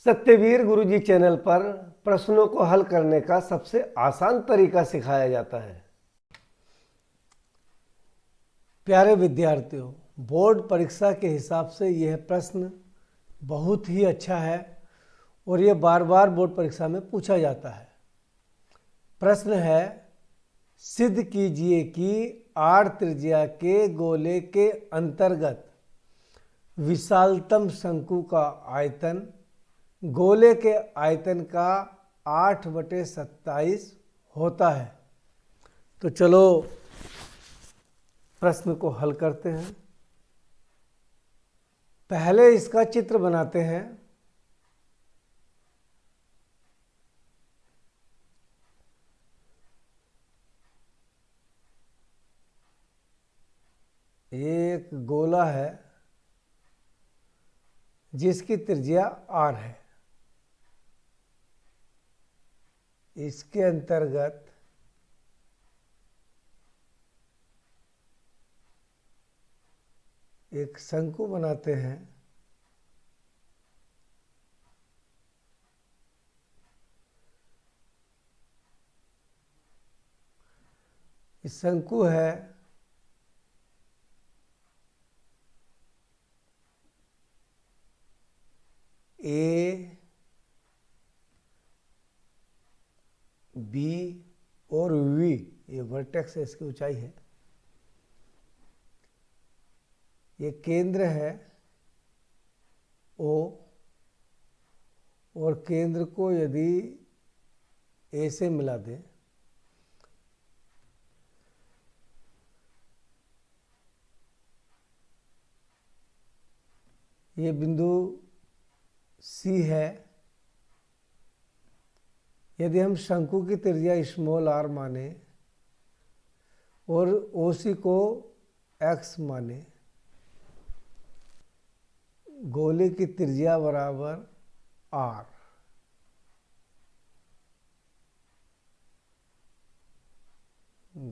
सत्यवीर गुरुजी channel पर प्रश्नों को हल करने का सबसे आसान तरीका सिखाया जाता है। प्यारे विद्यार्थियों, बोर्ड परीक्षा के हिसाब से यह प्रश्न बहुत ही अच्छा है और यह बार बार बोर्ड परीक्षा में पूछा जाता है। प्रश्न है, सिद्ध कीजिए कि आर त्रिज्या के गोले के अंतर्गत विशालतम शंकु का आयतन गोले के आयतन का 8/27 होता है। तो चलो प्रश्न को हल करते हैं। पहले इसका चित्र बनाते हैं। एक गोला है जिसकी त्रिज्या r है। इसके अंतर्गत एक शंकु बनाते हैं। इस शंकु है ए, बी और वी, ये वर्टेक्स है, इसकी ऊंचाई है। ये केंद्र है ओ, और केंद्र को यदि ए से मिला दें ये बिंदु सी है। यदि हम शंकु की त्रिज्या स्मॉल r माने और OC को x माने, गोले की त्रिज्या बराबर r,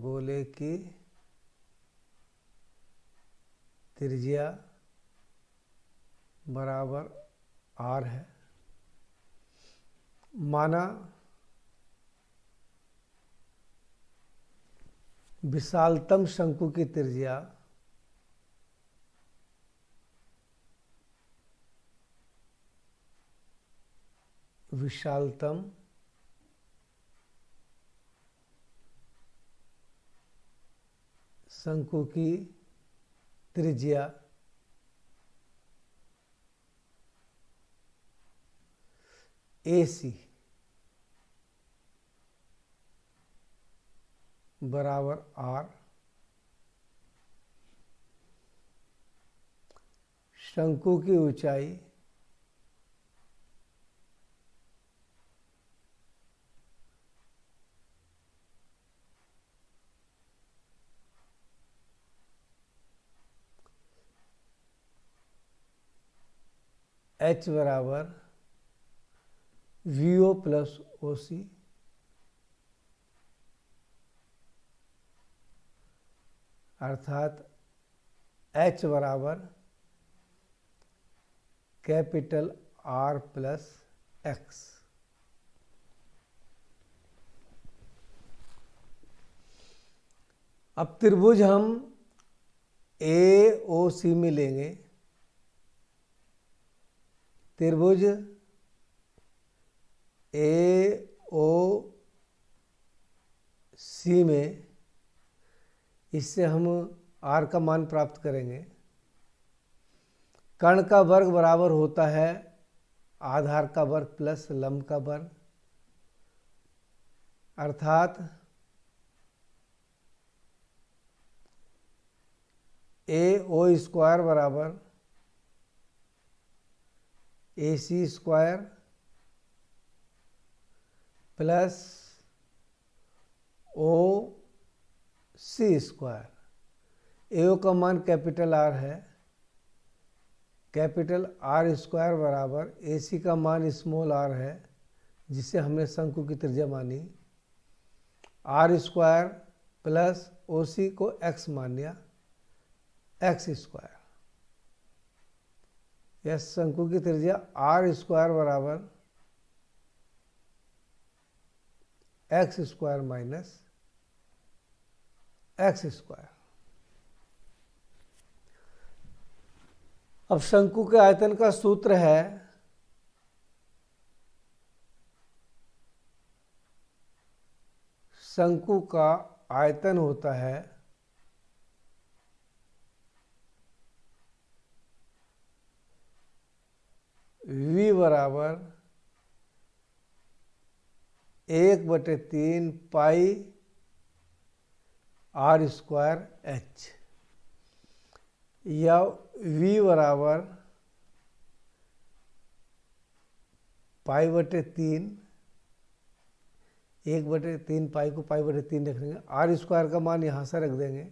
गोले की त्रिज्या बराबर r है। माना विशालतम शंकु की त्रिज्या विशालतम शंकु की त्रिज्या AC बराबर r। शंकु की ऊंचाई h बराबर VO प्लस OC, अर्थात h बराबर कैपिटल R प्लस x। अब त्रिभुज हम AOC में लेंगे। त्रिभुज AOC में इससे हम r का मान प्राप्त करेंगे। कर्ण का वर्ग बराबर होता है आधार का वर्ग प्लस लंब का वर्ग, अर्थात AO स्क्वायर बराबर AC square plus OC square. AO का मान कैपिटल R है। कैपिटल R स्क्वायर बराबर AC का मान स्मॉल r है, जिसे हमने शंकु की त्रिज्या मानी। R स्क्वायर प्लस OC को x मान लिया, x स्क्वायर। या शंकु की त्रिज्या आर स्क्वायर बराबर x square minus x square. अब शंकु के आयतन का सूत्र है शंकु का आयतन होता है v बराबर 1/3 पाई आर स्क्वायर एच, या v बराबर π/3, 1/3 पाई को π/3 रख देंगे। आर स्क्वायर का मान यहाँ से रख देंगे।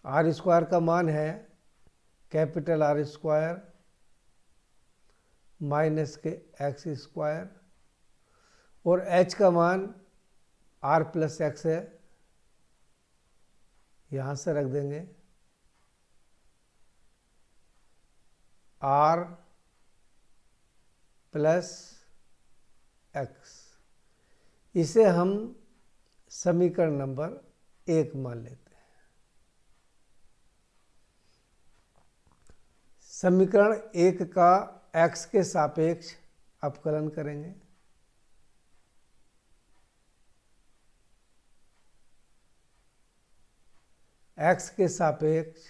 आर स्क्वायर का मान है कैपिटल आर स्क्वायर माइनस के एक्स स्क्वायर, और एच का मान आर प्लस एक्स है, यहाँ से रख देंगे आर प्लस एक्स। इसे हम समीकरण नंबर 1 मान लेते हैं। समीकरण 1 का x के सापेक्ष अपकलन करेंगे। x के सापेक्ष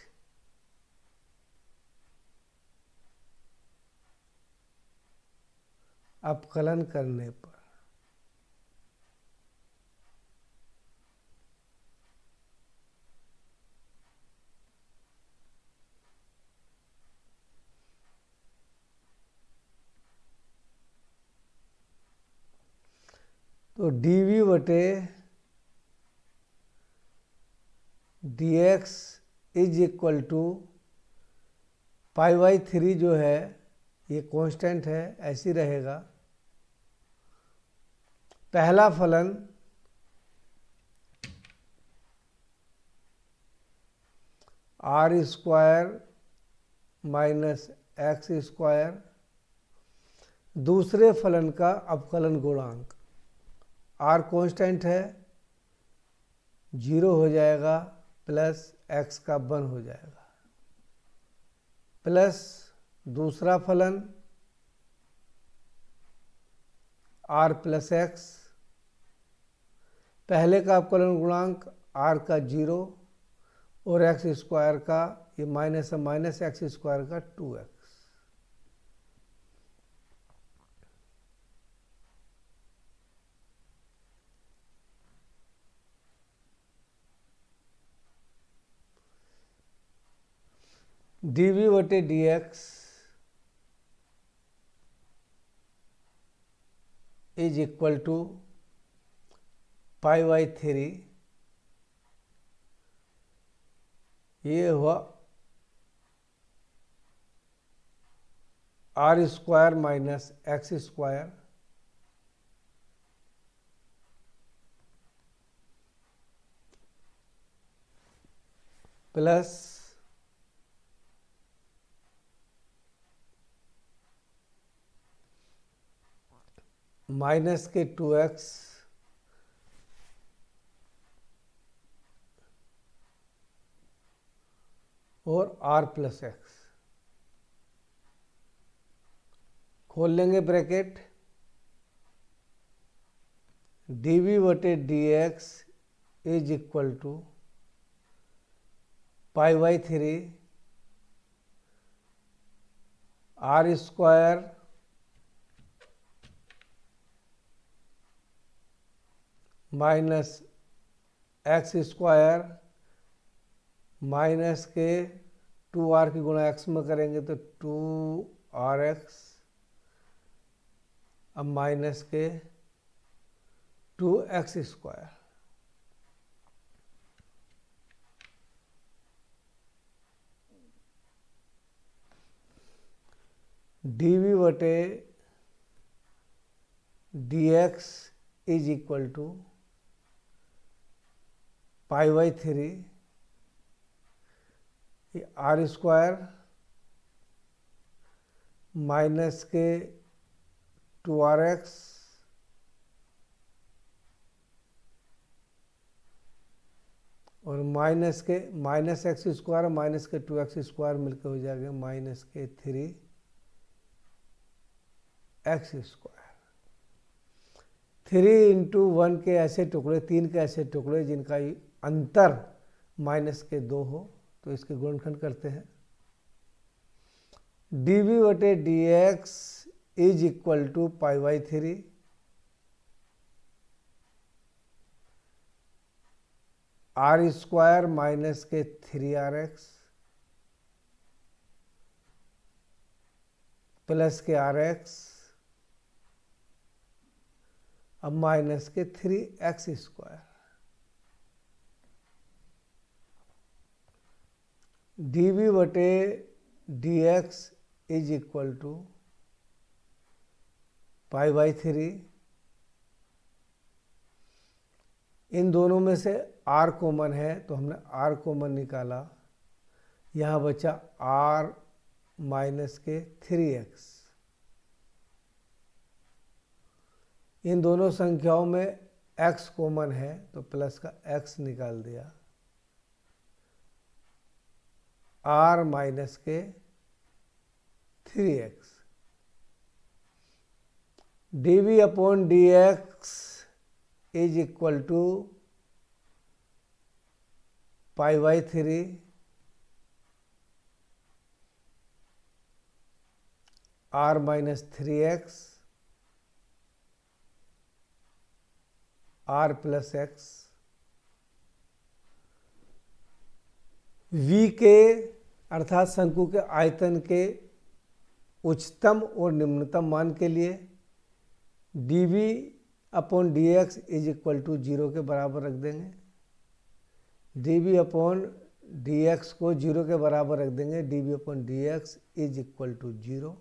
अपकलन करने पर तो dv बटे dx इज इक्वल टू π/3 जो है ये कांस्टेंट है, ऐसी रहेगा। पहला फलन r square minus x square, दूसरे फलन का अपकलन गुणांक, आर कांस्टेंट है 0 हो जाएगा, प्लस एक्स का 1 हो जाएगा, प्लस दूसरा फलन आर प्लस एक्स, पहले का अपकलन गुणांक आर का 0 और एक्स स्क्वायर का ये माइनस है, माइनस एक्स स्क्वायर का 2x। dv बटे dx इज इक्वल टू π/3, ये हुआ r square minus x square plus minus के 2x और r प्लस एक्स, खोल लेंगे ब्रैकेट। dv बटे dx is equal to π/3 r square minus x square minus के 2r की गुणा x में करेंगे तो 2rx, अब माइनस के 2x स्क्वायर। dv बटे dx is equal to π/3 r square minus के 2rx और माइनस के -x स्क्वायर माइनस के 2x स्क्वायर मिलकर हो जाएगा माइनस के 3x स्क्वायर। 3 इंटू 1 के ऐसे टुकड़े, 3 के ऐसे टुकड़े जिनका अंतर माइनस के 2 हो, तो इसके गुणनखंड करते हैं। dv/dx is equal to π/3 r square minus के 3rx प्लस के rx अब माइनस के 3x square. dv/dx is equal to π/3। इन दोनों में से r कॉमन है तो हमने r कॉमन निकाला, यहाँ बचा r माइनस के 3x। इन दोनों संख्याओं में x कॉमन है तो प्लस का x निकाल दिया, r माइनस के 3x। dv/dx is equal to π/3 r minus 3x r plus x। v के अर्थात शंकु के आयतन के उच्चतम और निम्नतम मान के लिए dv/dx इज इक्वल टू 0 के बराबर रख देंगे। dv/dx को 0 के बराबर रख देंगे। dv/dx is equal to 0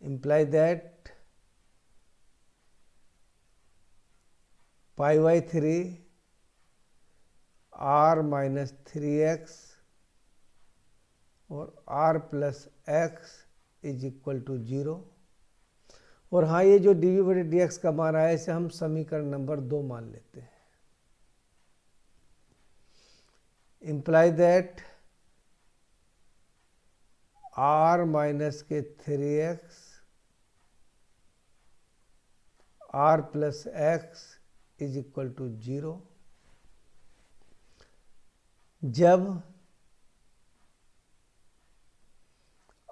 imply that π/3 r minus 3x और r plus x is equal to 0। और हाँ, ये जो dv/dx का मान आया इसे हम समीकरण नंबर 2 मान लेते हैं। इम्प्लाई दैट r माइनस के 3x r plus x is equal to 0 जब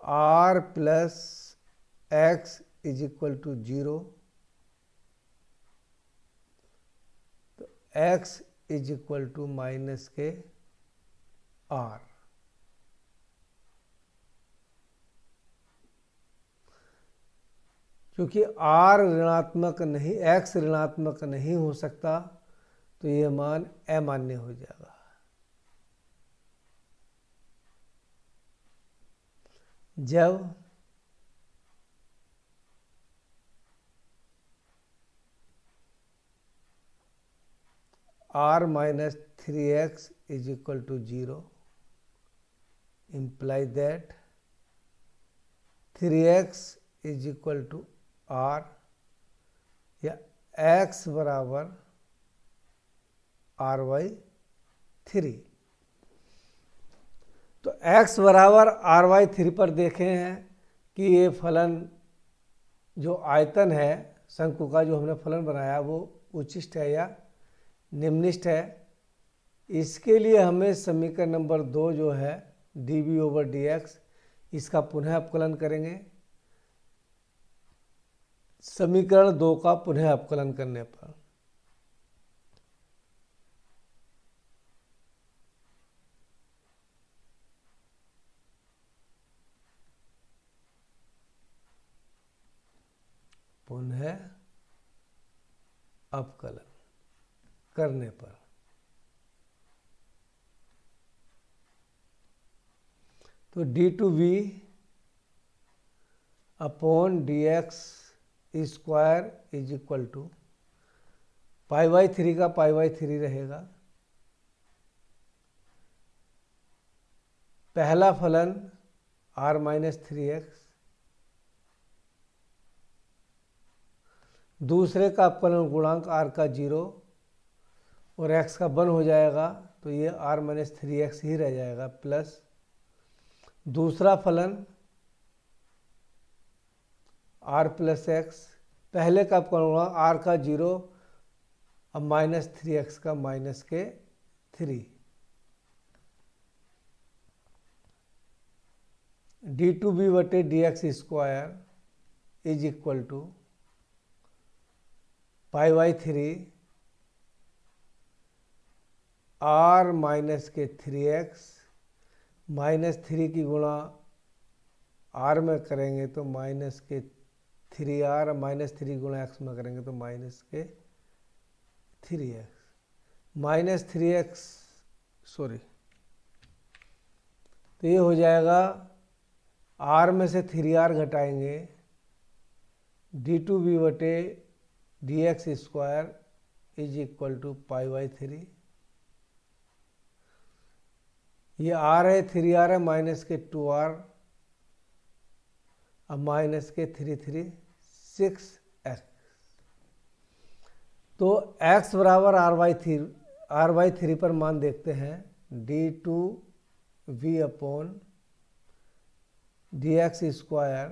r plus x is equal to 0 तो x is equal to minus के r। क्योंकि r ऋणात्मक नहीं, x ऋणात्मक नहीं हो सकता तो ये मान अमान्य हो जाएगा। जब r minus 3x is equal to 0 imply that 3x is equal to r या x बराबर r/3। तो x बराबर r/3 पर देखें हैं कि ये फलन जो आयतन है शंकु का जो हमने फलन बनाया वो उच्चिष्ट है या निम्निष्ठ है। इसके लिए हमें समीकरण नंबर 2 जो है dv/dx इसका पुनः अपकलन करेंगे। समीकरण 2 का पुनः अपकलन करने पर पुनः अपकलन करने पर तो d/v upon dx square is equal to π/3 का π/3 रहेगा। पहला फलन आर माइनस 3x, दूसरे का अपकलन गुणांक r का 0 और x का 1 हो जाएगा, तो ये r माइनस 3x ही रह जाएगा, प्लस दूसरा फलन r प्लस x, पहले का अपकलन गुणांक r का 0, अब माइनस 3x का माइनस के 3, d2b बटे dx square is equal to pi by 3 r minus के 3x, माइनस 3 की गुणा r में करेंगे तो माइनस के 3r, माइनस 3 गुणा x में करेंगे तो माइनस के 3x, माइनस 3x सॉरी, तो ये हो जाएगा r में से 3r घटाएंगे d2b बटे dx square is equal to pi by 3, ये r है 3r है, माइनस के 2r, अब माइनस के 6x, तो x बराबर r बाई 3 पर मान देखते हैं, d2v upon dx square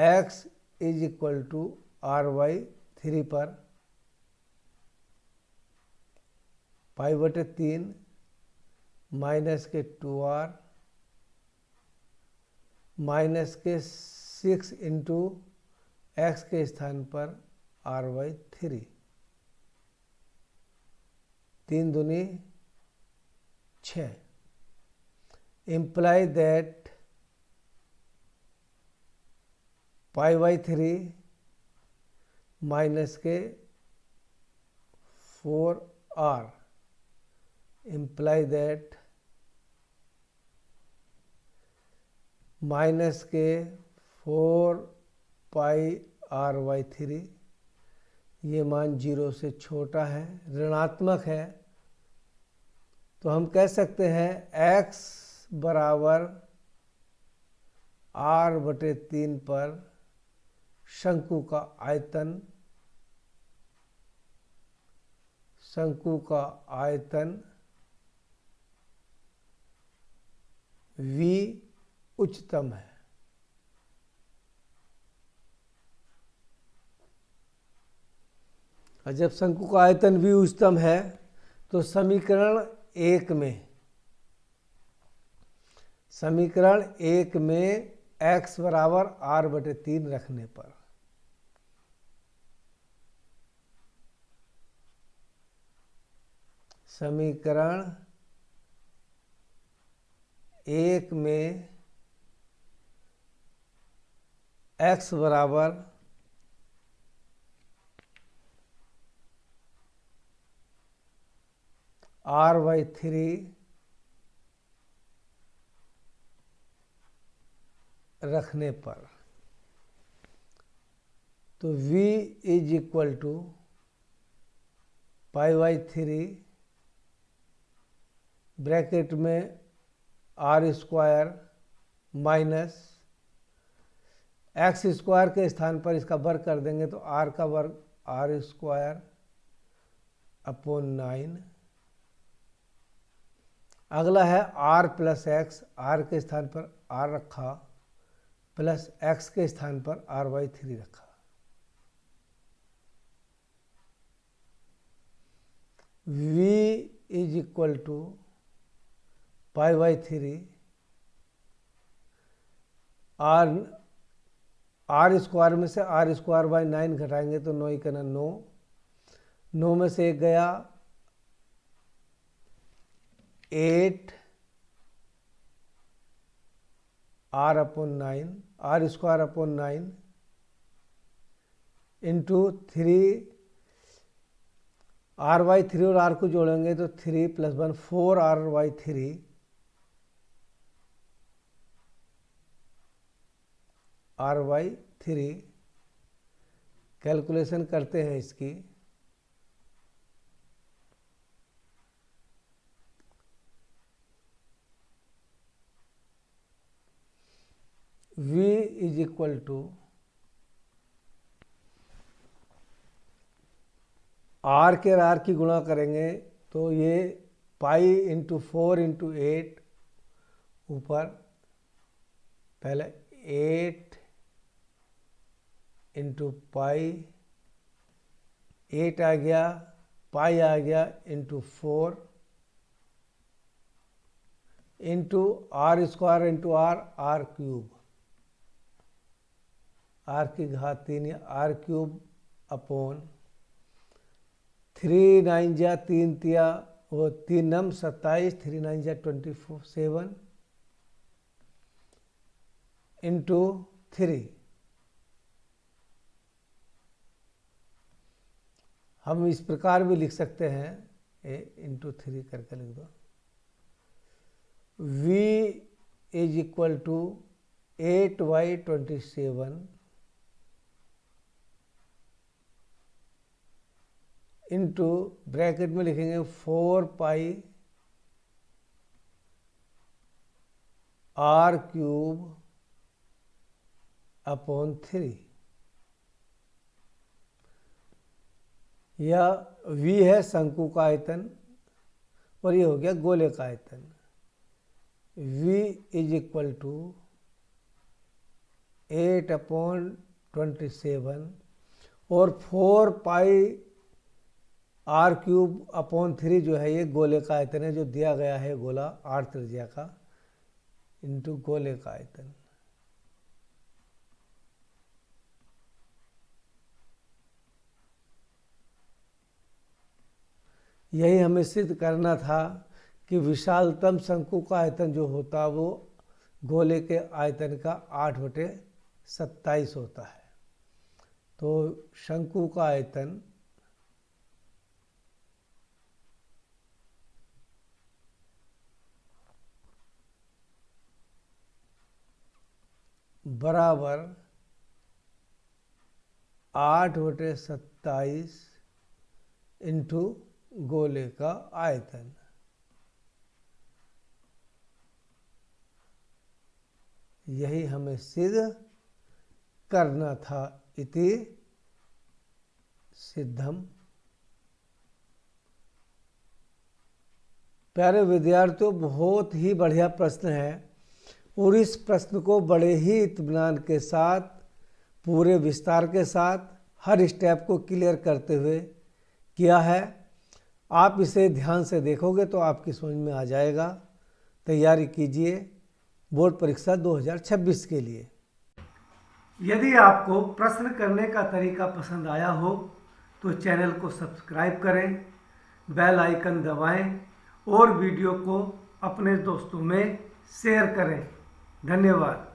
x is equal to r by 3 पर पाई बटे 3 माइनस के 2r माइनस के 6 इंटू एक्स के स्थान पर r बाई 3, 3 दूनी 6, imply that pi by 3 minus के 4r, imply that माइनस के 4 पाई r बाई 3, ये मान 0 से छोटा है, ऋणात्मक है, तो हम कह सकते हैं x बराबर r बटे 3 पर शंकु का आयतन v उच्चतम है। और जब शंकु का आयतन v उच्चतम है तो समीकरण 1 में x बराबर r बटे 3 रखने पर समीकरण 1 में x बराबर r बाई 3 रखने पर, तो v is equal to pi by 3 bracket में r square minus x square के स्थान पर इसका वर्ग कर देंगे तो r का वर्ग r स्क्वायर अपॉन 9, अगला है r प्लस एक्स, r के स्थान पर r रखा प्लस x के स्थान पर r बाई 3 रखा, v is equal to pi by 3 r square में से r स्क्वायर बाई 9 घटाएंगे तो 9 का 9, 9 में से 1 गया 8 r upon 9, r square upon 9 into 3, r by 3 और r को जोड़ेंगे तो 3 plus 1 4r by 3 r by 3, calculation करते हैं इसकी, v is equal to r के आर की गुणा करेंगे तो ये पाई इंटू 4 इंटू 8 ऊपर पहले 8 इंटू पाई 8 आ गया, पाई आ गया into 4 into r square into r cube, r की घात 3 आर क्यूब अपॉन 3 9 जा 3 तिया वो 3 नम 27, 3 9 जा 27 इंटू 3। हम इस प्रकार भी लिख सकते हैं, ए इंटू 3 करके लिख दो। v is equal to 8/27 into bracket में लिखेंगे 4 पाई आर क्यूब अपॉन 3। यह v है शंकु का आयतन और ये हो गया गोले का आयतन। v इज इक्वल टू 8/27 और 4 पाई आर क्यूब अपॉन 3 जो है ये गोले का आयतन है जो दिया गया है गोला आर त्रिज्या का इंटू गोले का आयतन। यही हमें सिद्ध करना था कि विशालतम शंकु का आयतन जो होता वो गोले के आयतन का 8/27 होता है। तो शंकु का आयतन बराबर 8/27 इंटू गोले का आयतन। यही हमें सिद्ध करना था, इति सिद्धम। प्यारे विद्यार्थियों, बहुत ही बढ़िया प्रश्न है और इस प्रश्न को बड़े ही इत्मीनान के साथ, पूरे विस्तार के साथ, हर स्टेप को क्लियर करते हुए किया है। आप इसे ध्यान से देखोगे तो आपकी समझ में आ जाएगा। तैयारी कीजिए बोर्ड परीक्षा 2026 के लिए। यदि आपको प्रश्न करने का तरीका पसंद आया हो तो चैनल को सब्सक्राइब करें, बेल आइकन दबाएं और वीडियो को अपने दोस्तों में शेयर करें। धन्यवाद।